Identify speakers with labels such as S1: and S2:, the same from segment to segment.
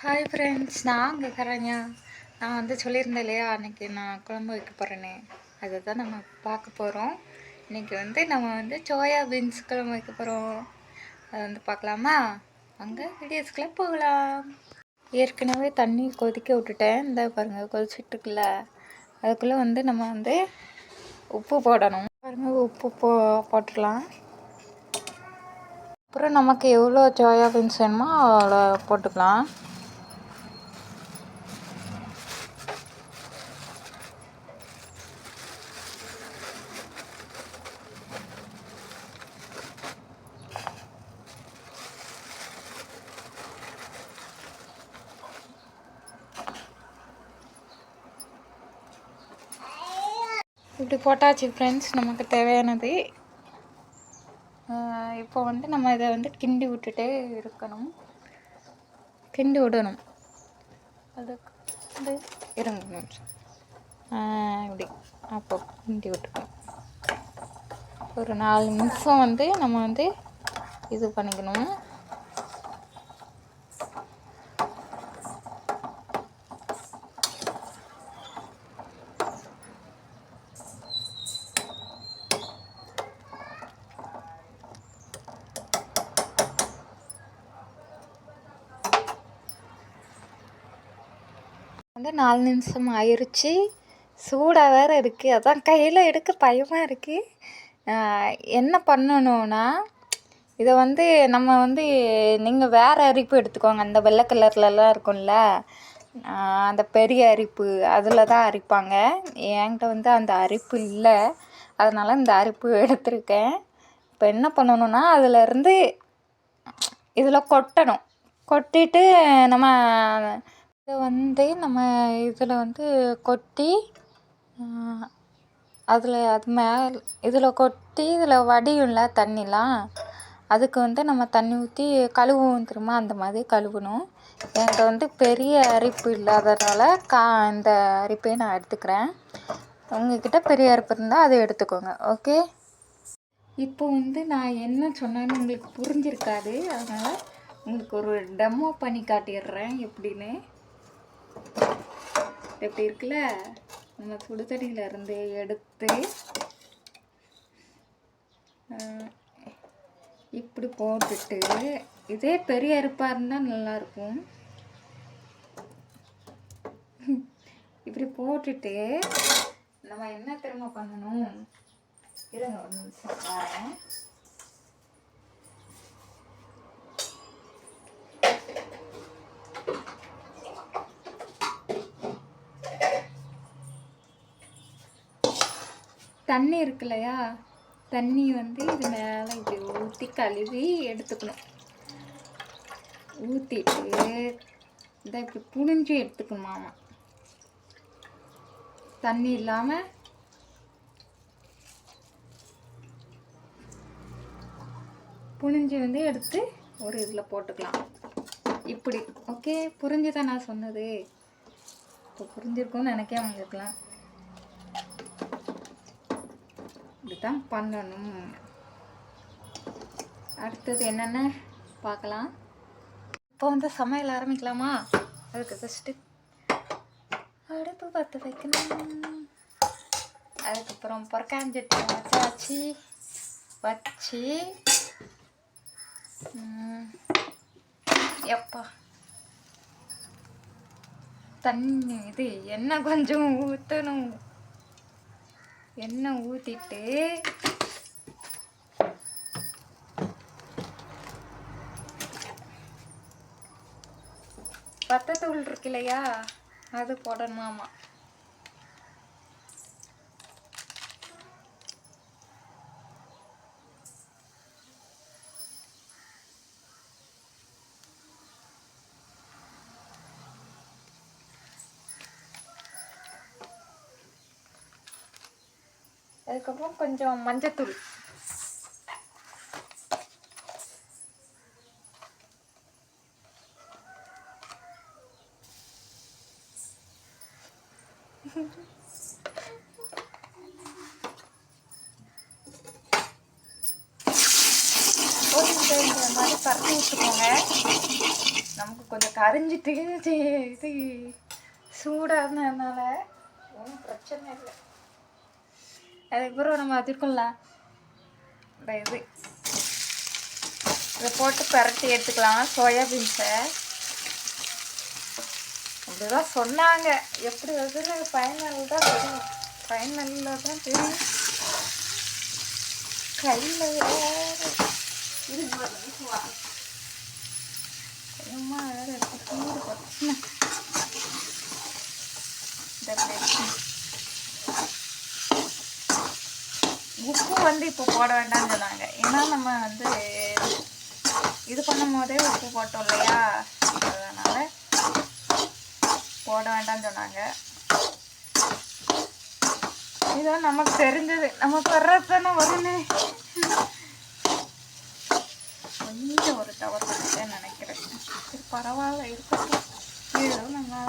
S1: Hi friends, நான் உங்கள் கரண்யா. நான் வந்து சொல்லியிருந்தேன் இல்லையா, அன்றைக்கி நான் குழம்பு வைக்க போகிறேன்னு. அதை தான் நம்ம பார்க்க போகிறோம். இன்றைக்கி வந்து நம்ம வந்து சோயா பீன்ஸ் குழம்பு வைக்க போகிறோம். அதை வந்து பார்க்கலாமா? அங்கே வீடியோஸ்க்குள்ளே போகலாம். ஏற்கனவே தண்ணி கொதிக்க விட்டுட்டேன். இந்த பாருங்கள், கொதிச்சிட்ருக்குல்ல, அதுக்குள்ளே வந்து நம்ம வந்து உப்பு போடணும். பாருங்கள், உப்பு போட்டுடலாம். அப்புறம் நமக்கு எவ்வளோ சோயா பீன்ஸ் வேணுமோ அவ்வளோ போட்டுக்கலாம். இப்படி போட்டாச்சு ஃப்ரெண்ட்ஸ், நமக்கு தேவையானது. இப்போ வந்து நம்ம இதை வந்து கிண்டி விட்டுட்டே இருக்கணும், கிண்டி விடணும். அதுக்கு வந்து இறங்கணும் இப்படி. அப்போ கிண்டி விட்டுக்கணும். ஒரு 4 நிமிஷம் வந்து நம்ம வந்து இது பண்ணிக்கணும். வந்து 4 நிமிஷம் ஆயிடுச்சு. சூடாக வேறு இருக்குது, அதான் கையில் எடுக்க பயமாக இருக்குது. என்ன பண்ணணுன்னா, இதை வந்து நம்ம வந்து நீங்கள் வேறு அரிப்பு எடுத்துக்கோங்க. அந்த வெள்ளை கலர்லலாம் இருக்கும்ல, அந்த பெரிய அரிப்பு, அதில் தான் அரிப்பாங்க. என்கிட்ட வந்து அந்த அரிப்பு இல்லை, அதனால் இந்த அரிப்பு எடுத்திருக்கேன். இப்போ என்ன பண்ணணுன்னா, அதிலேருந்து இதில் கொட்டணும். கொட்டிட்டு நம்ம இதை வந்து இதில் வந்து கொட்டி அது மேலே இதில் கொட்டி இதில் வடியும்ல தண்ணிலாம், அதுக்கு வந்து நம்ம தண்ணி ஊற்றி கழுவுவோம் திரும்ப, அந்த மாதிரி கழுவணும். என்கிட்ட வந்து பெரிய அரிப்பு இல்லாததால் இந்த அரிப்பையை நான் எடுத்துக்கிறேன். உங்கள்கிட்ட பெரிய அரிப்பு இருந்தால் அதை எடுத்துக்கோங்க. ஓகே, இப்போ வந்து நான் என்ன சொன்னேன்னு உங்களுக்கு புரிஞ்சிருக்காது, அதனால் உங்களுக்கு ஒரு டெமோ பண்ணி காட்டிடுறேன் எப்படின்னு. எப்படி இருக்குல்ல, நம்ம சுடு தண்ணியிலேருந்து எடுத்து இப்படி போட்டுட்டு, இதே பெரிய அரிப்பாக இருந்தால் நல்லாயிருக்கும். இப்படி போட்டுட்டு நம்ம என்ன திரும்ப பண்ணணும், இருங்க ஒரு நிமிஷம் பாருங்க. தண்ணி இருக்கு இல்லையா, தண்ணி வந்து இது மேலே இப்படி ஊற்றி கழுவி எடுத்துக்கணும். ஊற்றிட்டு இதை இப்படி புழிஞ்சு எடுத்துக்கணுமாமா, தண்ணி இல்லாமல். புழிஞ்சு வந்து எடுத்து ஒரு இதில் போட்டுக்கலாம் இப்படி. ஓகே, புரிஞ்சுதான் நான் சொன்னது? இப்போ புரிஞ்சிருக்கும்னு நினைக்க வாங்கிருக்கலாம். இப்படிதான் பண்ணணும். அடுத்தது என்னென்ன பார்க்கலாம். இப்போ வந்து சமையல் ஆரம்பிக்கலாமா? அதுக்கு ஃபஸ்ட்டு அடுப்பு பற்ற வைக்கணும். அதுக்கப்புறம் பொறக்காஞ்சட்டி வச்சு எப்பா தண்ணி இது எண்ணெய் கொஞ்சம் ஊற்றணும். எண்ணெய் ஊற்றிட்டு வத்தத்தூள் இருக்கு இல்லையா, அது போடணுமாமா. அதுக்கப்புறம் கொஞ்சம் மஞ்சத்தூள். இந்த மாதிரி பரட்டி விட்டுக்கோங்க. நமக்கு கொஞ்சம் கரிஞ்சிட்டு இது சூடானதுனால ஒன்றும் பிரச்சனை இல்லை. அதுக்கப்புறம் நம்ம வச்சுருக்கோம்ல இந்த இதை போட்டு பரட்டி எடுத்துக்கலாம் சோயாபீன்ஸை. அப்படிதான் சொன்னாங்க. எப்படி வருதுன்னு ஃபைனல் தான் தெரியும். ஃபைனலில் தான் தெரியும். கையில் கொஞ்சமாக வேறு சூடு போட்டு உப்பு வந்து இப்போ போட வேண்டாம்னு சொன்னாங்க. ஏன்னா நம்ம வந்து இது பண்ணும் போதே உப்பு போட்டோம் இல்லையா, அதனால் போட வேண்டாம்னு சொன்னாங்க. இதான் நமக்கு தெரிஞ்சது, நமக்கு வர்றது தானே வரும்னு கொஞ்சம் ஒரு தவறு பண்ணிட்டேன்னு நினைக்கிறேன். சரி பரவாயில்ல, இருக்கட்டும். ஏதோ நல்லா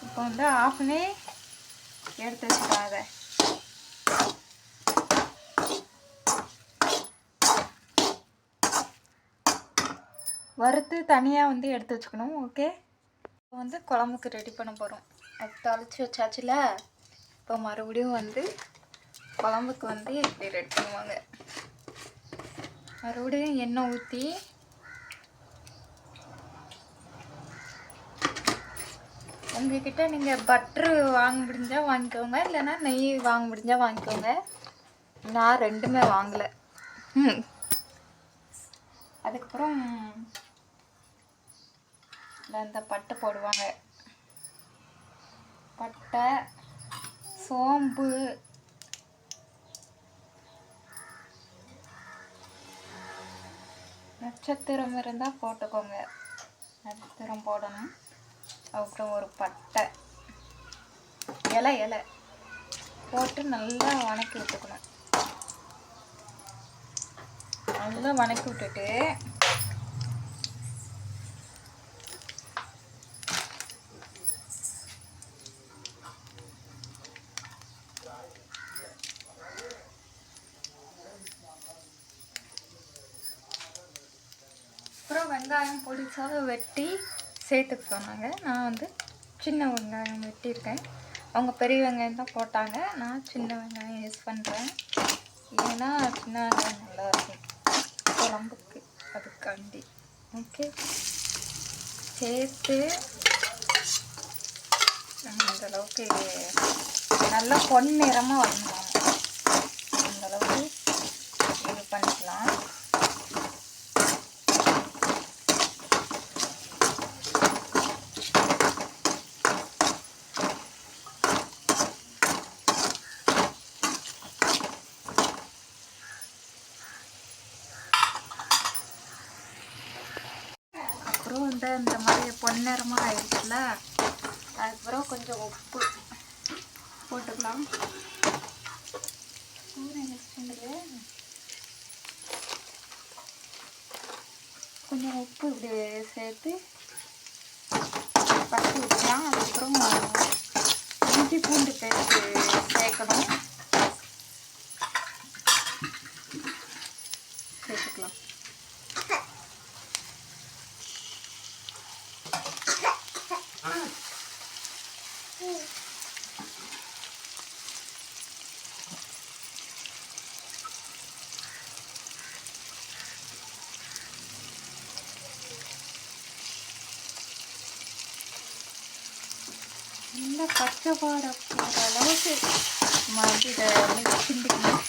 S1: இப்போ வந்து ஆஃப் பண்ணி எடுத்து வச்சுக்கலாம். அதை வறுத்து தனியாக வந்து எடுத்து வச்சுக்கணும். ஓகே, இப்போ வந்து குழம்புக்கு ரெடி பண்ண போகிறோம். அது தாளித்து வச்சாச்சுல. இப்போ மறுபடியும் வந்து குழம்புக்கு வந்து இப்படி ரெடி பண்ணுவாங்க. மறுபடியும் எண்ணெய் ஊற்றி உங்ககிட்ட நீங்கள் பட்ரு வாங்க முடிஞ்சால் வாங்கிக்கோங்க, இல்லைன்னா நெய் வாங்க முடிஞ்சால் வாங்கிக்கோங்க. நான் ரெண்டுமே வாங்கலை. அதுக்கப்புறம் இந்த பட்டை போடுவாங்க. பட்டை, சோம்பு, நட்சத்திரம் இருந்தால் போட்டுக்கோங்க. நட்சத்திரம் போடணும். அப்புறம் ஒரு பட்டை இலை போட்டு நல்லா வணக்கி விட்டுக்கணும். நல்லா வணக்கி விட்டுட்டு அப்புறம் வெங்காயம் பொடிசாக வெட்டி சேர்த்துக்க சொன்னாங்க. நான் வந்து சின்ன வெங்காயம் வெட்டியிருக்கேன். அவங்க பெரிய வெங்காயம் தான் போட்டாங்க. நான் சின்ன வெங்காயம் யூஸ் பண்ணுறேன். ஏன்னா சின்ன வெங்காயம் நல்லாயிருக்கும் குழம்புக்கு, அதுக்காண்டி. ஓகே, சேர்த்து அந்தளவுக்கு நல்லா பொன்னிறமாக வரணும். அந்தளவுக்கு இது பண்ணிக்கலாம். அப்புறம் இந்த மாதிரி பொன்னிறமாக ஆயிடுச்சுல. அதுக்கப்புறம் கொஞ்சம் உப்பு போட்டுக்கலாம். கொஞ்சம் உப்பு இப்படி சேர்த்து பட்டி விட்டுக்கலாம். அதுக்கப்புறம் இஞ்சி பூண்டு பேஸ்ட்டு சேர்க்கணும். சேர்த்துக்கலாம். நல்லா பச்சை பாடை போகிற அளவுக்கு மாதிரி இதை கிண்டிக்கணும்.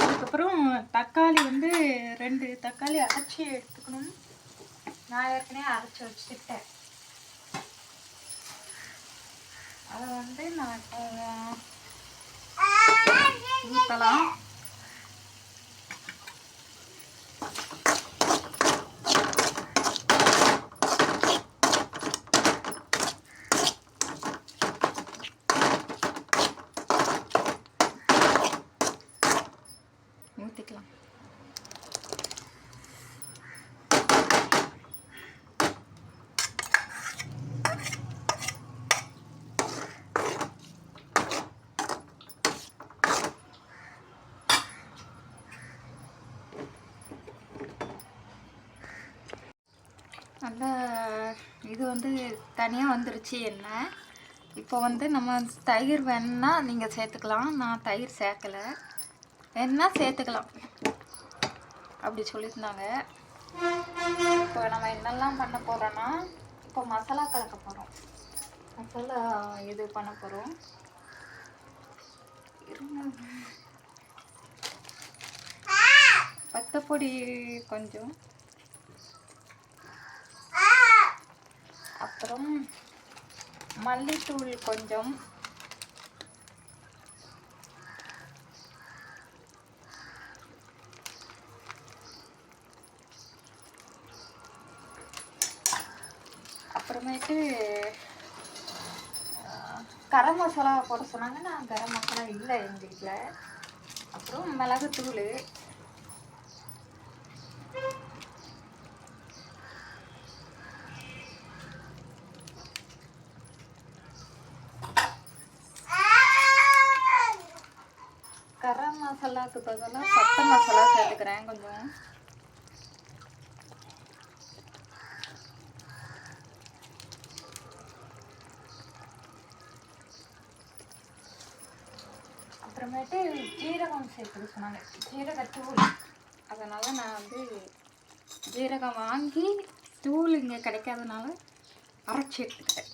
S1: அதுக்கப்புறம் தக்காளி வந்து 2 தக்காளி அரைச்சி எடுத்துக்கணும். நான் ஏற்கனவே அரைச்சி வச்சுக்கிட்டேன். அதை வந்து நான் ஊற்றலாம். நல்லா இது வந்து தனியாக வந்துருச்சு எண்ணெய். இப்போ வந்து நம்ம தயிர் வேணுன்னா நீங்கள் சேர்த்துக்கலாம். நான் தயிர் சேர்க்கலை, வேணுன்னா சேர்த்துக்கலாம் அப்படி சொல்லியிருந்தாங்க. இப்போ நம்ம என்னெல்லாம் பண்ண போகிறோன்னா, இப்போ மசாலா கலக்க போகிறோம். மசாலா இது பண்ண போகிறோம். வத்தப்பொடி கொஞ்சம், அப்புறம் மல்லித்தூள் கொஞ்சம், அப்புறமேட்டு கரம் மசாலா போட சொன்னாங்க. நான் கரம் மசாலா இல்லை எங்கள் வீட்டில். அப்புறம் மிளகுத்தூள், கரம் மசாலாவுக்கு பதிலாக பட்டை மசாலா சேர்த்துக்கிறேன் கொஞ்சம். அப்புறமேட்டு ஜீரகம் சேர்த்துக்க சொன்னாங்க, ஜீரகத்தூள். அதனால் நான் வந்து ஜீரகம் வாங்கி தூள் இங்கே கிடைக்காதனால அரைச்சி எடுத்துக்கிட்டேன்.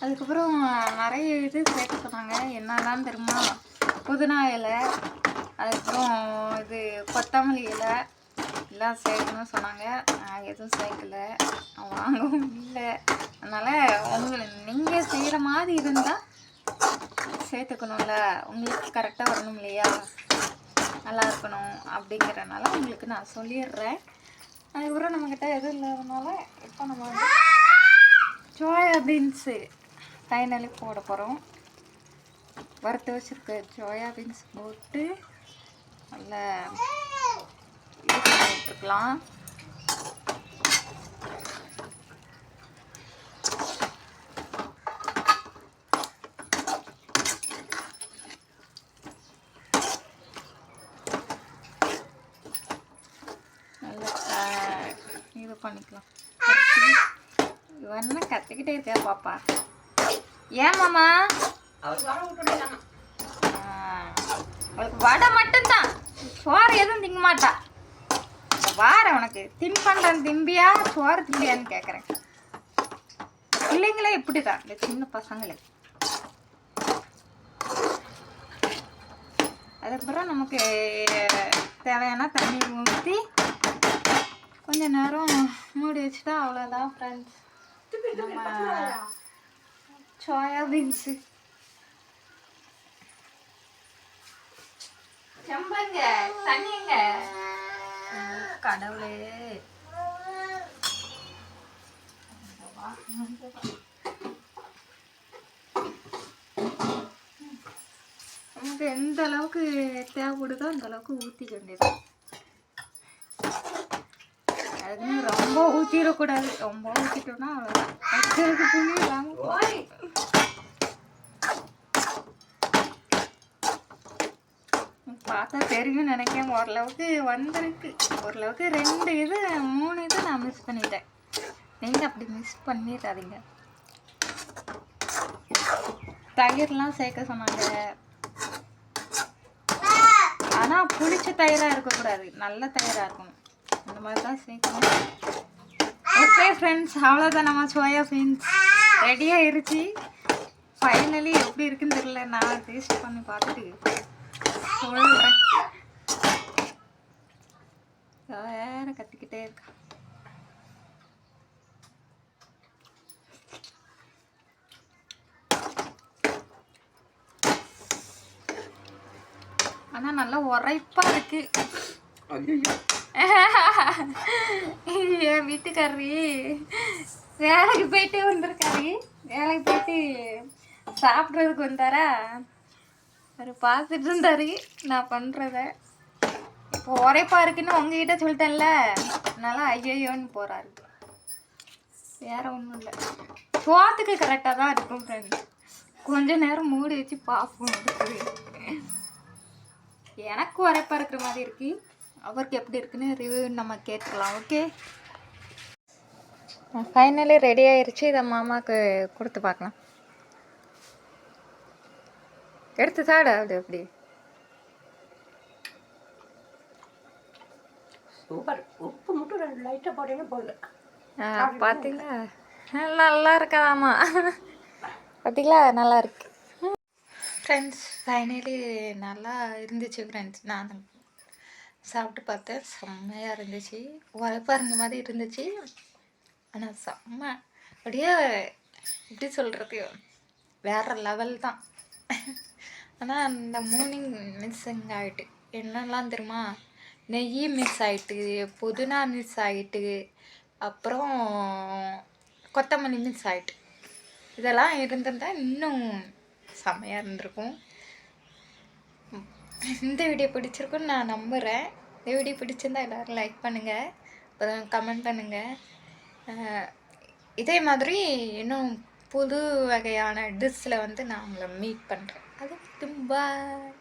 S1: அதுக்கப்புறம் நிறைய இது சேர்க்க சொன்னாங்க. என்னெல்லாம் தெரியுமா? புதினா இலை, அதுக்கப்புறம் இது கொத்தமல்லி இலை எல்லாம் சேர்க்கணும்னு சொன்னாங்க. நான் எதுவும் சேர்க்கலை, வாங்கவும் இல்லை. அதனால் நீங்கள் செய்கிற மாதிரி இருந்தால் சேர்த்துக்கணும்ல, உங்களுக்கு கரெக்டாக வரணும் இல்லையா, நல்லா இருக்கணும். அப்படிங்கிறனால உங்களுக்கு நான் சொல்லிடுறேன். அதுக்கப்புறம் நம்மக்கிட்ட எதுவும் இல்லாதனால இப்போ நம்ம வந்து சோயா பீன்ஸு ஃபைனலி போட போகிறோம். வறுத்து வச்சுருக்க சோயா பீன்ஸ் போட்டு நல்லா இது பண்ணிட்டுருக்கலாம். நல்லா இது பண்ணிக்கலாம். இவன்னா கற்றுக்கிட்டே இருக்கா பாப்பா. ஏன் மாமா? அவளுக்கு வடை மட்டும்தான், சோறு எதுவும் திங்க மாட்டா. வார உனக்கு தின்பண்டம் திம்பியா சோறு திம்பியான்னு கேட்குறேன். பிள்ளைங்களே இப்படி தான், இந்த சின்ன பசங்களே. அதுக்கப்புறம் நமக்கு தேவையான தண்ணி ஊற்றி கொஞ்ச நேரம் மூடி வச்சுட்டா அவ்வளோதான் ஃப்ரெண்ட்ஸ். நம்ம சோயா பீன்ஸு செம்பங்க தண்ணிங்க கடவுளே. நமக்கு எந்த அளவுக்கு தேவைப்படுதோ அந்த அளவுக்கு ஊற்றிக்க வேண்டியது. அதுக்குன்னு ரொம்ப ஊற்றிடக்கூடாது. ரொம்ப ஊற்றிட்டோம்னா அவ்வளோதான், வச்சதுக்கு துணி இல்லாமல். பார்த்தா தெரியும் நினைக்கிறேன். ஓரளவுக்கு வந்திருக்கு. ஓரளவுக்கு 2 இது 3 இது நான் மிஸ் பண்ணிட்டேன். நீங்கள் அப்படி மிஸ் பண்ணிடாதீங்க. தயிர்லாம் சேர்க்க சொன்னாங்க. ஆனால் புளிச்ச தயிராக இருக்கக்கூடாது, நல்ல தயிராக இருக்கணும். இந்த மாதிரி தான் சேர்க்கணும். ஓகே ஃப்ரெண்ட்ஸ், அவ்வளோதான். நம்ம சோயா பீன்ஸ் ரெடி ஆயிருச்சு. ஃபைனலி எப்படி இருக்குன்னு தெரியல, நான் டேஸ்ட் பண்ணி பார்த்துட்டு சொல்கிறேன். வேற கத்திக்கிட்டே இருக்கா. ஆனால் நல்லா உரைப்பாக இருக்கு. என் வீட்டுக்காரரு வேலைக்கு போயிட்டே வந்திருக்காரு. வேலைக்கு போயிட்டு சாப்பிட்றதுக்கு வந்தாரா, அவர் பார்த்துட்டு இருந்தாரு நான் பண்ணுறத. இப்போ உரைப்பா இருக்குன்னு உங்ககிட்ட சொல்லிட்டேன்ல, அதனால ஐயோன்னு போகிறாரு. வேற ஒன்றும் இல்லை, சோத்துக்கு கரெக்டாக தான் இருக்கும் ஃப்ரெண்ட்ஸ். கொஞ்ச நேரம் மூடி வச்சு பார்ப்போம். எனக்கு உரைப்பாக இருக்கிற மாதிரி இருக்கு, அவருக்கு எப்படி இருக்குன்னு ரிவ்யூ நம்ம கேட்டுக்கலாம். ஓகே, ஃபைனலி ரெடி ஆயிடுச்சு. இதை மாமாவுக்கு கொடுத்து பார்க்கலாம். எடுத்து சாடு. அப்படி
S2: சூப்பர். உப்பு மட்டும் 2 லைட்டாக போட்டீங்கன்னா போதும்.
S1: பார்த்தீங்களா, நல்லா இருக்காதாம்மா. பார்த்தீங்களா, நல்லா இருக்கு ஃப்ரெண்ட்ஸ். ஃபைனலி நல்லா இருந்துச்சு ஃப்ரெண்ட்ஸ். நான் சாப்பிட்டு பார்த்தேன், செம்மையாக இருந்துச்சு. உரைப்பாக இருந்த மாதிரி இருந்துச்சு, ஆனால் செம்ம அப்படியே எப்படி சொல்கிறது, வேறு லெவல் தான். ஆனால் அந்த மூர்னிங் மிஸ்ஸிங் ஆகிட்டு என்னெல்லாம் தெரியுமா, நெய் மிஸ் ஆகிட்டு, புதினா மிஸ் ஆகிட்டு, அப்புறம் கொத்தமல்லி மிஸ் ஆகிட்டு. இதெல்லாம் இருந்திருந்தால் இன்னும் செம்மையாக இருந்திருக்கும். இந்த வீடியோ பிடிச்சிருக்குன்னு நான் நம்புகிறேன். இந்த வீடியோ பிடிச்சிருந்தா எல்லோரும் லைக் பண்ணுங்கள், அப்புறம் கமெண்ட் பண்ணுங்கள். இதே மாதிரி இன்னும் புது வகையான டிஷ்ஷில் வந்து நான் உங்களை மீட் பண்ணுறேன். அது பாய்.